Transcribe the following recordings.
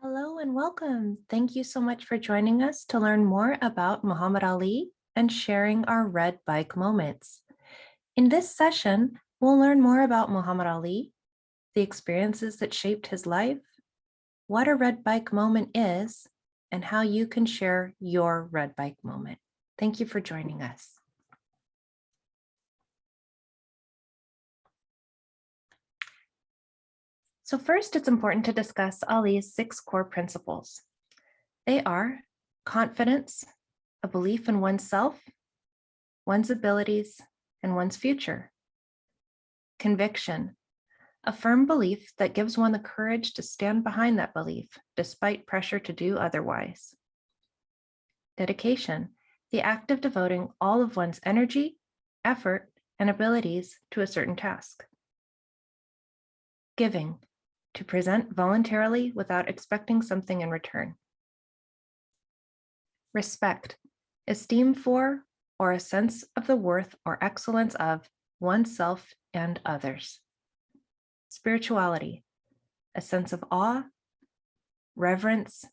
Hello and welcome. Thank you so much for joining us to learn more about Muhammad Ali and sharing our red bike moments. In this session, we'll learn more about Muhammad Ali, the experiences that shaped his life, what a red bike moment is, and how you can share your red bike moment. Thank you for joining us. So first, it's important to discuss Ali's 6 core principles. They are confidence, a belief in oneself, one's abilities, and one's future. Conviction, a firm belief that gives one the courage to stand behind that belief despite pressure to do otherwise. Dedication, the act of devoting all of one's energy, effort, and abilities to a certain task. Giving, to present voluntarily without expecting something in return. Respect, esteem for or a sense of the worth or excellence of oneself and others. Spirituality, a sense of awe, reverence,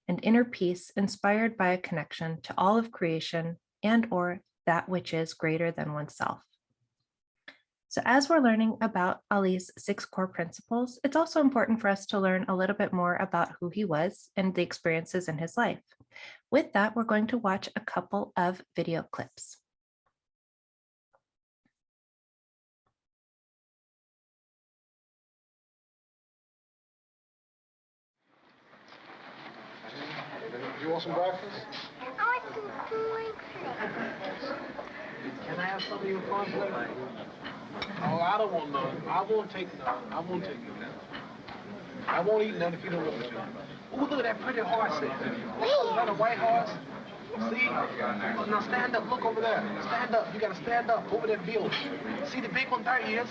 and inner peace inspired by a connection to all of creation and/or that which is greater than oneself. So as we're learning about Ali's 6 core principles, it's also important for us to learn a little bit more about who he was and the experiences in his life. With that, we're going to watch a couple of video clips. You want some breakfast? I want some cornflakes. Can I have some of your cornflakes? Oh, I don't want none. I won't take none. I won't take none. I won't eat none if you don't want me to. Ooh, look at that pretty horse there. Is that a white horse? See? Now stand up. Look over there. Stand up. You gotta stand up over that building. See the big one? There he is.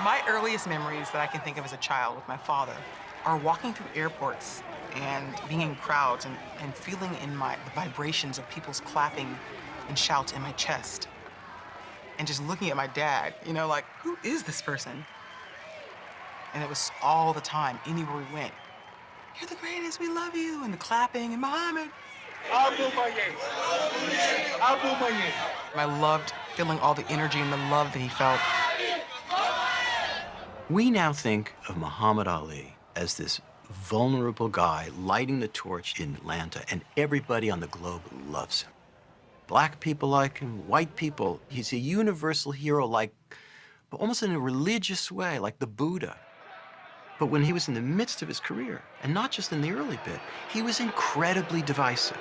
My earliest memories that I can think of as a child with my father are walking through airports and being in crowds and feeling in the vibrations of people's clapping and shouts in my chest. And just looking at my dad, like, who is this person? And it was all the time, anywhere we went. You're the greatest, we love you, and the clapping, and Muhammad. Abu Maye. Abu Maye. I loved feeling all the energy and the love that he felt. We now think of Muhammad Ali as this vulnerable guy lighting the torch in Atlanta, and everybody on the globe loves him. Black people like him, white people. He's a universal hero, but almost in a religious way, like the Buddha. But when he was in the midst of his career, and not just in the early bit, he was incredibly divisive.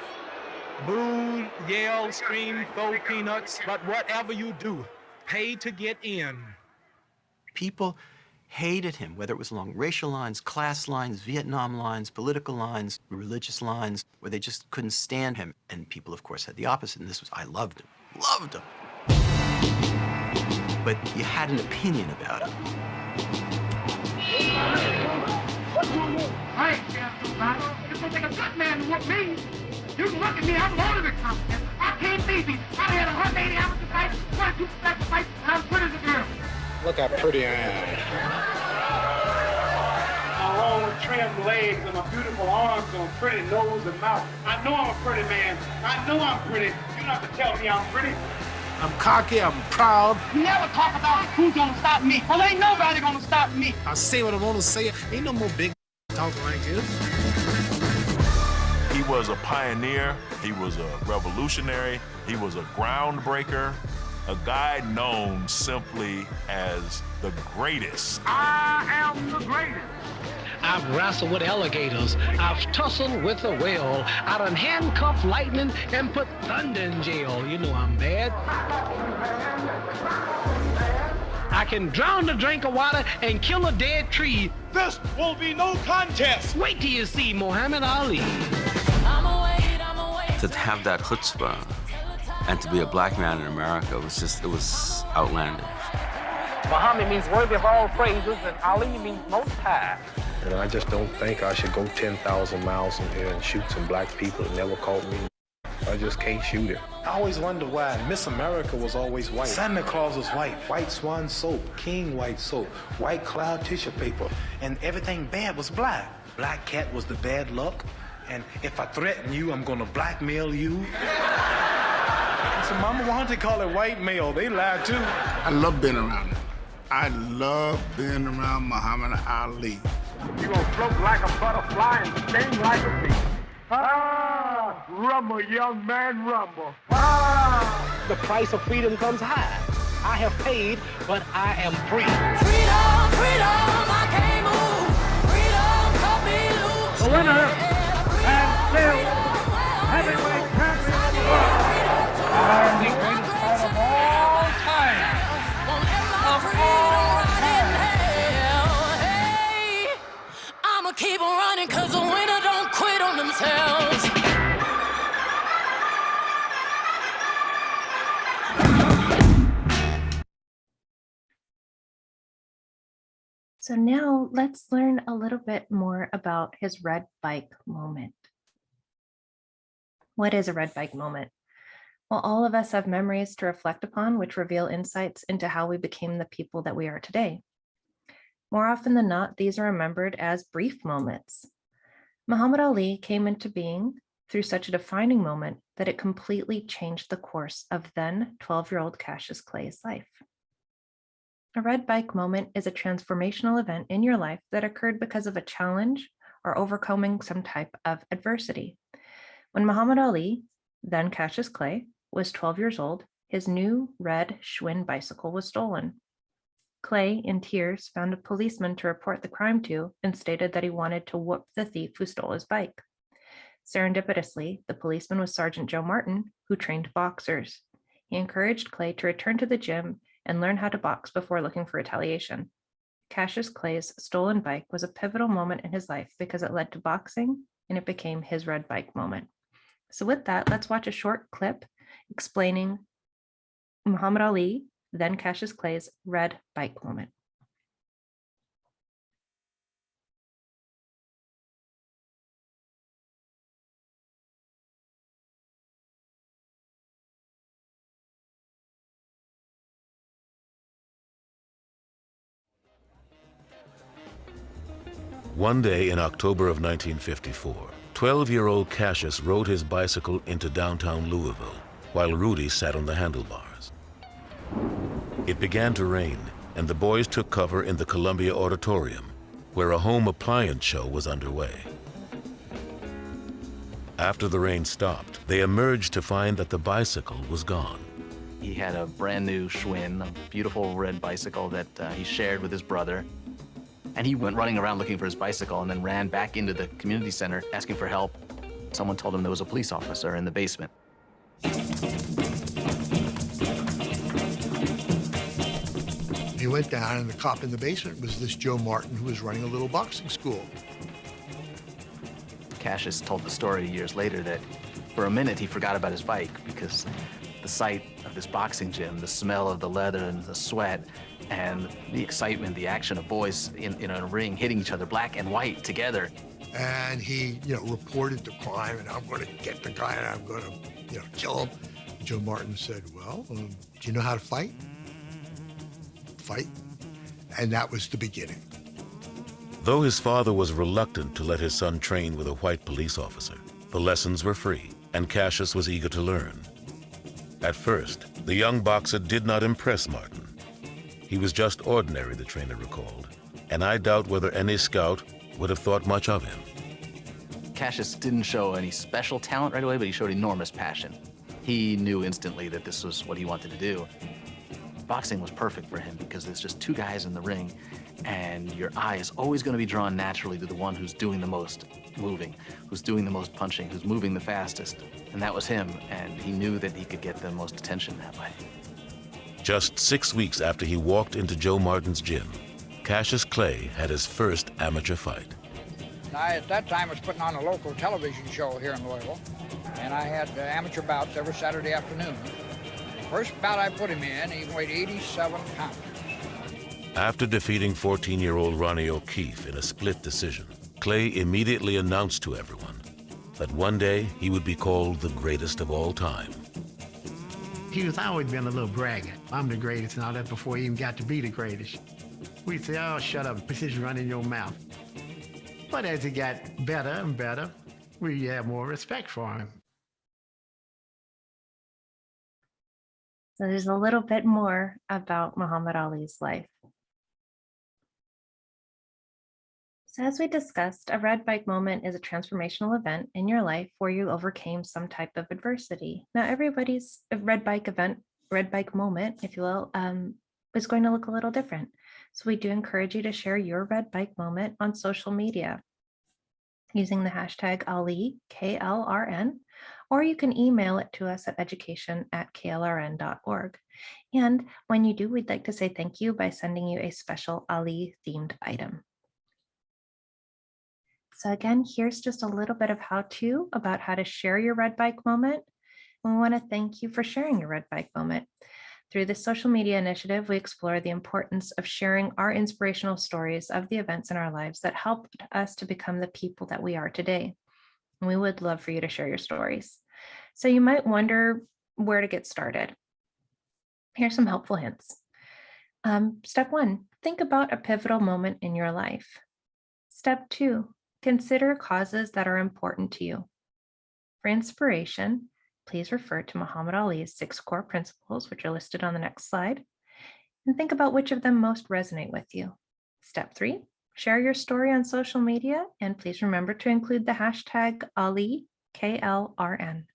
Boo, yell, scream, throw peanuts, but whatever you do, pay to get in. People hated him, whether it was along racial lines, class lines, Vietnam lines, political lines, religious lines, where they just couldn't stand him. And people, of course, had the opposite, and this was, I loved him, loved him. But you had an opinion about him. I ain't scared of nobody. It's gonna take a good man to whoop me. You can look at me, I'm loaded with confidence. I can't beat me. I had 180 hours to fight, 22 sacrifice, and I'm good as a girl. Look how pretty I am. My long trimmed legs and my beautiful arms and a pretty nose and mouth. I know I'm a pretty man. I know I'm pretty. You don't have to tell me I'm pretty. I'm cocky, I'm proud. You never talk about who's gonna stop me. Well, ain't nobody gonna stop me. I say what I want to say. Ain't no more big talking like this. He was a pioneer, he was a revolutionary, he was a groundbreaker, a guy known simply as the greatest. I am the greatest. I've wrestled with alligators. I've tussled with a whale. I done handcuffed lightning and put thunder in jail. You know I'm bad. I can drown a drink of water and kill a dead tree. This will be no contest. Wait till you see Muhammad Ali. To have that chutzpah and to be a black man in America it was outlandish. Muhammad means worthy of all praises, and Ali means most high. And I just don't think I should go 10,000 miles in there and shoot some black people that never caught me. I just can't shoot it. I always wonder why Miss America was always white. Santa Claus was white. White Swan soap, King white soap, white cloud tissue paper, and everything bad was black. Black cat was the bad luck, and if I threaten you, I'm gonna blackmail you. So Mama wanted to call it white male. They lied too. I love being around him. I love being around Muhammad Ali. You gonna float like a butterfly and sting like a bee. Ah, rumble, young man, rumble. Ah! The price of freedom comes high. I have paid, but I am free. Freedom, freedom, I can't move. Freedom, cut me loose. The winner and still heavyweight champion of the world. And the greatest fight of all time. Of all time. Hey, I'ma keep on running, cause the winner don't quit on themselves. So now let's learn a little bit more about his red bike moment. What is a red bike moment? Well, all of us have memories to reflect upon, which reveal insights into how we became the people that we are today. More often than not, these are remembered as brief moments. Muhammad Ali came into being through such a defining moment that it completely changed the course of then 12-year-old Cassius Clay's life. A red bike moment is a transformational event in your life that occurred because of a challenge or overcoming some type of adversity. When Muhammad Ali, then Cassius Clay, was 12 years old, his new red Schwinn bicycle was stolen. Clay, in tears, found a policeman to report the crime to and stated that he wanted to whoop the thief who stole his bike. Serendipitously, the policeman was Sergeant Joe Martin, who trained boxers. He encouraged Clay to return to the gym and learn how to box before looking for retaliation. Cassius Clay's stolen bike was a pivotal moment in his life because it led to boxing and it became his red bike moment. So with that, let's watch a short clip explaining Muhammad Ali, then Cassius Clay's red bike moment. One day in October of 1954, 12-year-old Cassius rode his bicycle into downtown Louisville, while Rudy sat on the handlebars. It began to rain, and the boys took cover in the Columbia Auditorium, where a home appliance show was underway. After the rain stopped, they emerged to find that the bicycle was gone. He had a brand new Schwinn, a beautiful red bicycle that he shared with his brother. And he went running around looking for his bicycle and then ran back into the community center asking for help. Someone told him there was a police officer in the basement. He went down, and the cop in the basement was this Joe Martin, who was running a little boxing school. Cassius told the story years later that for a minute he forgot about his bike because the sight of this boxing gym, the smell of the leather and the sweat, and the excitement, the action of boys in a ring hitting each other, black and white together. And he, reported the crime, and I'm going to get the guy, and I'm going to, kill him. Joe Martin said, well, do you know how to fight? Fight. And that was the beginning. Though his father was reluctant to let his son train with a white police officer, the lessons were free, and Cassius was eager to learn. At first, the young boxer did not impress Martin. He was just ordinary, the trainer recalled, and I doubt whether any scout would have thought much of him. Cassius didn't show any special talent right away, but he showed enormous passion. He knew instantly that this was what he wanted to do. Boxing was perfect for him because there's just two guys in the ring, and your eye is always going to be drawn naturally to the one who's doing the most moving, who's doing the most punching, who's moving the fastest. And that was him, and he knew that he could get the most attention that way. Just 6 weeks after he walked into Joe Martin's gym, Cassius Clay had his first amateur fight. I, at that time, was putting on a local television show here in Louisville, and I had amateur bouts every Saturday afternoon. First bout I put him in, he weighed 87 pounds. After defeating 14-year-old Ronnie O'Keefe in a split decision, Clay immediately announced to everyone that one day he would be called the greatest of all time. He was always been a little braggart. I'm the greatest and all that before he even got to be the greatest. We'd say, oh, shut up, put this run in your mouth. But as he got better and better, we had more respect for him. So there's a little bit more about Muhammad Ali's life. So as we discussed, a red bike moment is a transformational event in your life where you overcame some type of adversity. Now, everybody's red bike moment, if you will, is going to look a little different. So we do encourage you to share your red bike moment on social media using the hashtag Ali, KLRN, or you can email it to us at education@klrn.org. And when you do, we'd like to say thank you by sending you a special Ali themed item. So again, here's just a little bit of how-to about how to share your red bike moment. And we want to thank you for sharing your red bike moment. Through this social media initiative, we explore the importance of sharing our inspirational stories of the events in our lives that helped us to become the people that we are today. And we would love for you to share your stories. So you might wonder where to get started. Here's some helpful hints. Step 1, think about a pivotal moment in your life. Step 2, consider causes that are important to you. For inspiration, please refer to Muhammad Ali's 6 core principles, which are listed on the next slide, and think about which of them most resonate with you. Step 3, share your story on social media, and please remember to include the hashtag Ali, KLRN.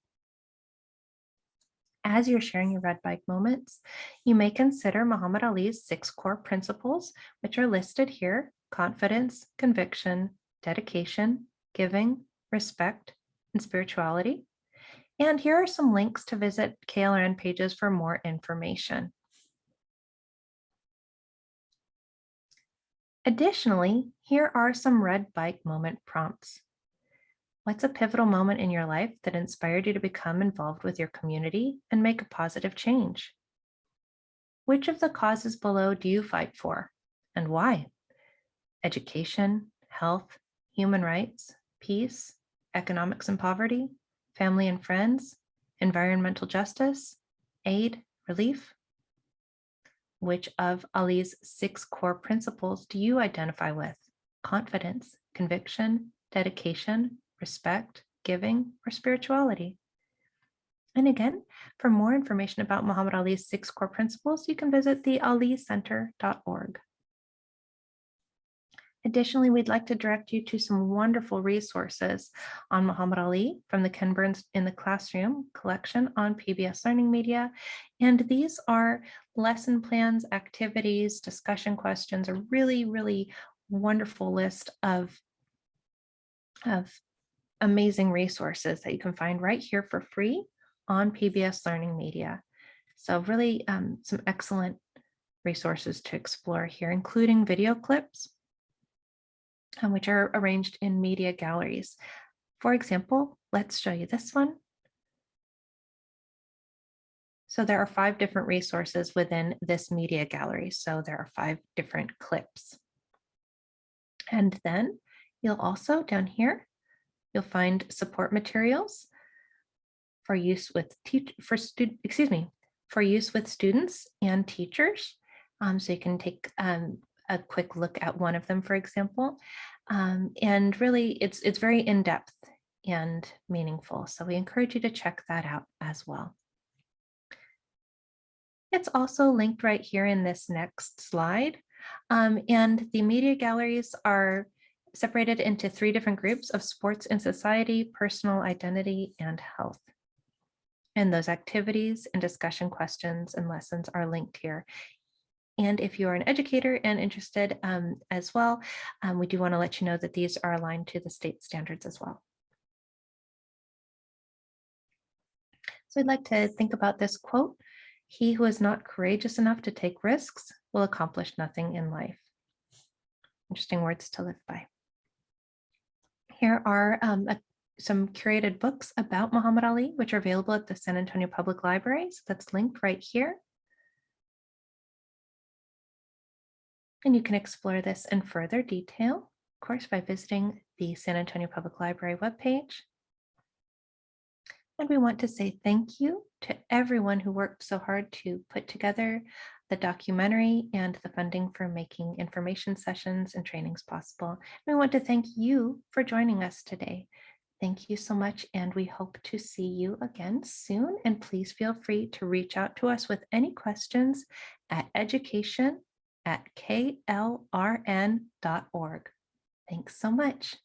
As you're sharing your red bike moments, you may consider Muhammad Ali's 6 core principles, which are listed here: confidence, conviction, dedication, giving, respect, and spirituality. And here are some links to visit KLRN pages for more information. Additionally, here are some red bike moment prompts. What's a pivotal moment in your life that inspired you to become involved with your community and make a positive change? Which of the causes below do you fight for, and why? Education, health, human rights, peace, economics and poverty, family and friends, environmental justice, aid, relief? Which of Ali's 6 core principles do you identify with? Confidence, conviction, dedication, respect, giving, or spirituality? And again, for more information about Muhammad Ali's 6 core principles, you can visit the alicenter.org. Additionally, we'd like to direct you to some wonderful resources on Muhammad Ali from the Ken Burns in the Classroom collection on PBS Learning Media. And these are lesson plans, activities, discussion questions, a really, really wonderful list of amazing resources that you can find right here for free on PBS Learning Media. So really some excellent resources to explore here, including video clips, which are arranged in media galleries. For example, let's show you this one. So there are 5 different resources within this media gallery. So there are 5 different clips. And then you'll also down here, you'll find support materials for use with use with students and teachers. So you can take a quick look at one of them, for example. And really, it's very in-depth and meaningful. So we encourage you to check that out as well. It's also linked right here in this next slide. And the media galleries are separated into 3 different groups of sports and society, personal identity, and health. And those activities and discussion questions and lessons are linked here. And if you are an educator and interested as well, we do want to let you know that these are aligned to the state standards as well. So I'd like to think about this quote: "He who is not courageous enough to take risks will accomplish nothing in life." Interesting words to live by. Here are some curated books about Muhammad Ali, which are available at the San Antonio Public Library. So that's linked right here. And you can explore this in further detail, of course, by visiting the San Antonio Public Library webpage. And we want to say thank you to everyone who worked so hard to put together the documentary and the funding for making information sessions and trainings possible. We want to thank you for joining us today. Thank you so much, and we hope to see you again soon. And please feel free to reach out to us with any questions at education@klrn.org. Thanks so much.